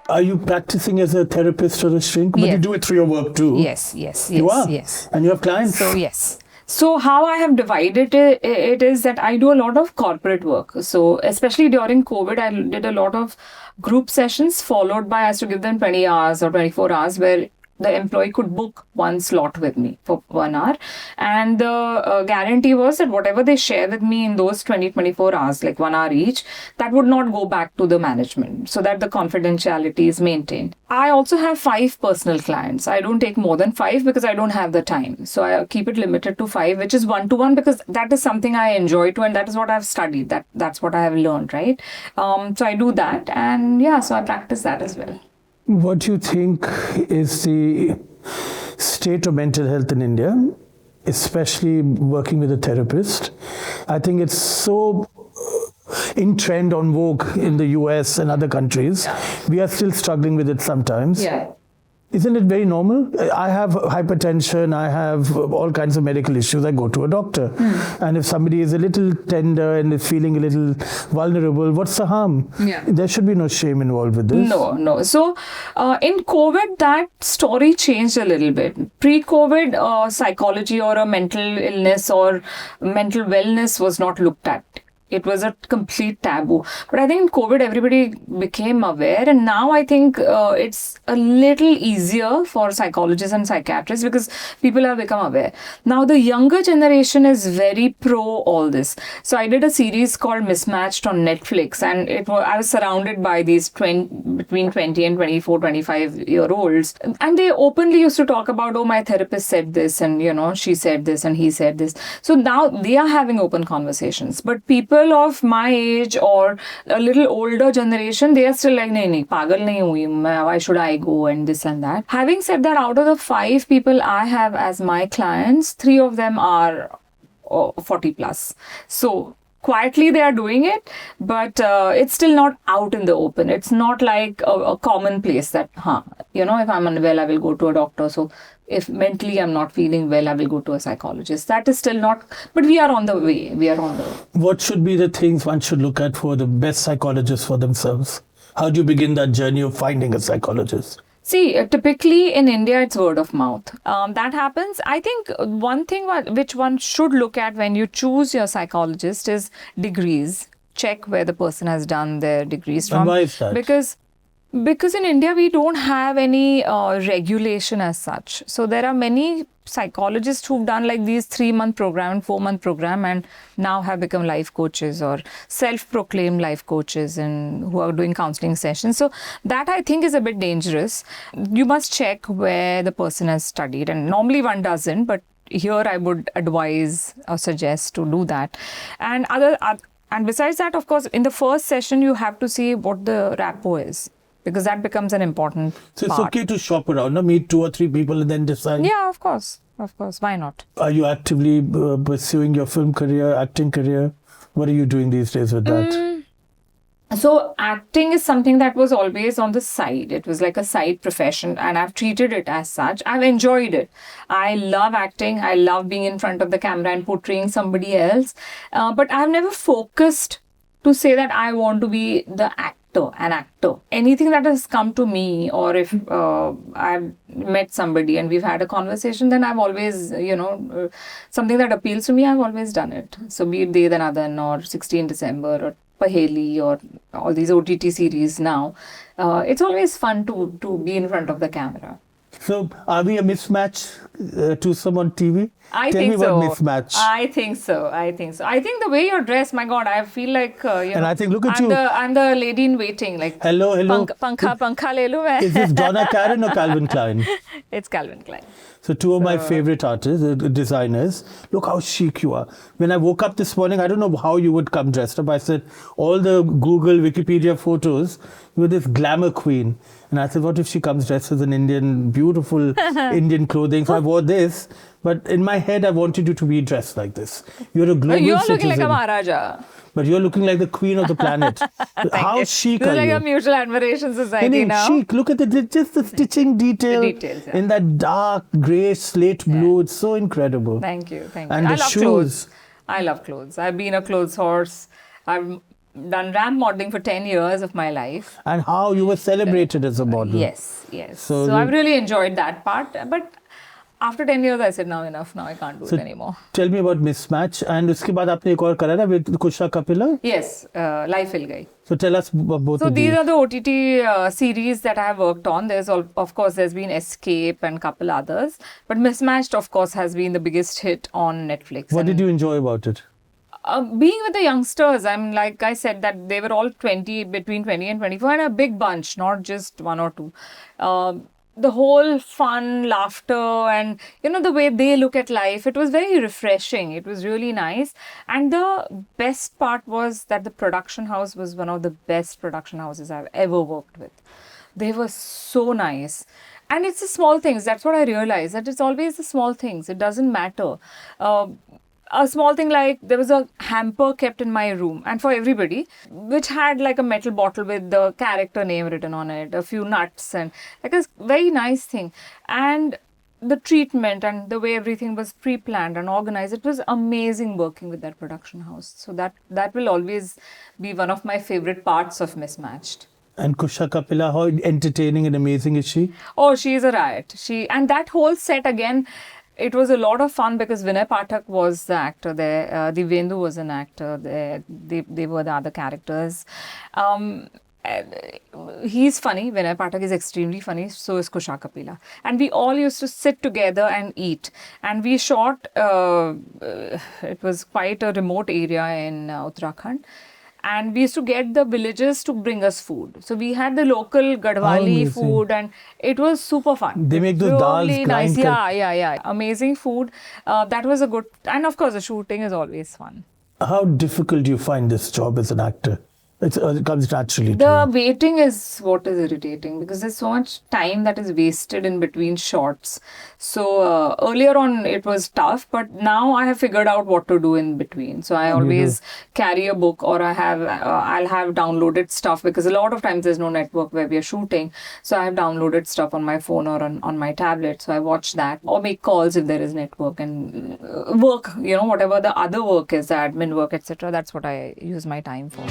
Are you practicing as a therapist or a shrink? But you do it through your work too. Yes. You are? Yes. And you have clients? So, yes. So how I have divided it is that I do a lot of corporate work. So especially during COVID, I did a lot of group sessions followed by I has to give them 20 hours or 24 hours where the employee could book one slot with me for 1 hour. And the guarantee was that whatever they share with me in those 24 hours, like 1 hour each, that would not go back to the management so that the confidentiality is maintained. I also have 5 personal clients. I don't take more than 5 because I don't have the time. So I keep it limited to 5, which is 1-to-1 because that is something I enjoy to and that is what I've studied. That's what I have learned, right? So I do that and so I practice that as well. What do you think is the state of mental health in India, especially working with a therapist? I think it's so in trend, on vogue in the US and other countries. We are still struggling with it sometimes. Isn't it very normal? I have hypertension, I have all kinds of medical issues, I go to a doctor. And if somebody is a little tender and is feeling a little vulnerable, what's the harm? There should be no shame involved with this. No. So in COVID, that story changed a little bit. Pre-COVID, psychology or a mental illness or mental wellness was not looked at. It was a complete taboo. But I think in COVID, everybody became aware. And now I think it's a little easier for psychologists and psychiatrists because people have become aware. Now, the younger generation is very pro all this. So I did a series called Mismatched on Netflix. And I was surrounded by these between 20 and 24, 25-year-olds. And they openly used to talk about, oh, my therapist said this and, she said this and he said this. So now they are having open conversations. But people of my age or a little older generation, they are still like, nahi, pagal nahi hui, why should I go and this and that. Having said that, out of the 5 people I have as my clients, 3 of them are 40 plus. So quietly they are doing it, but it's still not out in the open. It's not like a common place that, if I'm unwell, I will go to a doctor. So if mentally I'm not feeling well, I will go to a psychologist. That is still not, but we are on the way. What should be the things one should look at for the best psychologist for themselves? How do you begin that journey of finding a psychologist? See, typically in India, it's word of mouth. That happens. I think one thing which one should look at when you choose your psychologist is degrees. Check where the person has done their degrees from. And why is that? Because in India, we don't have any regulation as such. So there are many psychologists who've done like these 3-month program, 4-month program and now have become life coaches or self-proclaimed life coaches and who are doing counseling sessions. So that I think is a bit dangerous. You must check where the person has studied and normally one doesn't, but here I would advise or suggest to do that. And besides that, of course, in the first session, you have to see what the rapport is. Because that becomes an important So it's part. okay to shop around, meet 2 or 3 people and then decide? Yeah, of course. Why not? Are you actively pursuing your film career, acting career? What are you doing these days with that? So acting is something that was always on the side. It was like a side profession and I've treated it as such. I've enjoyed it. I love acting. I love being in front of the camera and portraying somebody else. But I've never focused to say that I want to be an actor. Anything that has come to me or if I've met somebody and we've had a conversation, then I've always, something that appeals to me, I've always done it. So be it De Danadan or 16 December or Paheli or all these OTT series now, it's always fun to be in front of the camera. So are we a mismatch to someone on TV? I Tell think me so. what mismatch. I think so. I think the way you're dressed, my God, I feel like and I think, look at I'm the lady in waiting. Like hello. Pankha le lo main. Is this Donna Karan or Calvin Klein? It's Calvin Klein. So 2 of my favorite artists, designers, look how chic you are. When I woke up this morning, I don't know how you would come dressed up. I said, all the Google, Wikipedia photos, you were this glamour queen. And I said, what if she comes dressed as an Indian, beautiful Indian clothing? So I wore this. But in my head, I wanted you to be dressed like this. You're a global citizen. You're looking like a Maharaja. But you're looking like the queen of the planet. How chic are you? This is like a mutual admiration society now. Chic. Look at just the stitching detail. The details, yeah. In that dark grey slate blue. It's so incredible. Thank you. And I the love shoes. clothes. I love clothes. I've been a clothes horse. done ramp modeling for 10 years of my life. And how you were celebrated as a model. Yes. So I've really enjoyed that part. But after 10 years, I said, now enough. Now I can't do it anymore. Tell me about Mismatched. And उसके बाद आपने एक और करा ना with Kusha Kapila? Yes, Life Hill Gayi. So tell us both So of these are the OTT series that I have worked on. Of course, there's been Escape and a couple others. But Mismatched, of course, has been the biggest hit on Netflix. What did you enjoy about it? Being with the youngsters, I mean, like I said, that they were all between 20 and 24, and a big bunch, not just one or two. The whole fun, laughter, and the way they look at life, it was very refreshing. It was really nice. And the best part was that the production house was one of the best production houses I've ever worked with. They were so nice. And it's the small things. That's what I realized, that it's always the small things. It doesn't matter. A small thing like there was a hamper kept in my room, and for everybody, which had like a metal bottle with the character name written on it, a few nuts, and like a very nice thing. And the treatment and the way everything was pre-planned and organized, it was amazing working with that production house. So that will always be one of my favorite parts of Mismatched. And Kusha Kapila, how entertaining and amazing is she? Oh, she's a riot. And that whole set again, it was a lot of fun because Vinay Pathak was the actor there. Divendu was an actor there. They were the other characters. He's funny. Vinay Pathak is extremely funny. So is Kusha Kapila. And we all used to sit together and eat. And we shot, it was quite a remote area in Uttarakhand. And we used to get the villagers to bring us food. So we had the local Gadwali food, and it was super fun. They make those really dals nice. grind. Yeah. Amazing food. That was a good, and of course the shooting is always fun. How difficult do you find this job as an actor? It comes naturally to The you. waiting is what is irritating because there's so much time that is wasted in between shots. So earlier on it was tough, but now I have figured out what to do in between. So I always carry a book, or I'll have downloaded stuff because a lot of times there's no network where we are shooting. So I have downloaded stuff on my phone or on my tablet. So I watch that or make calls if there is network, and work, whatever the other work is, the admin work, etc. That's what I use my time for.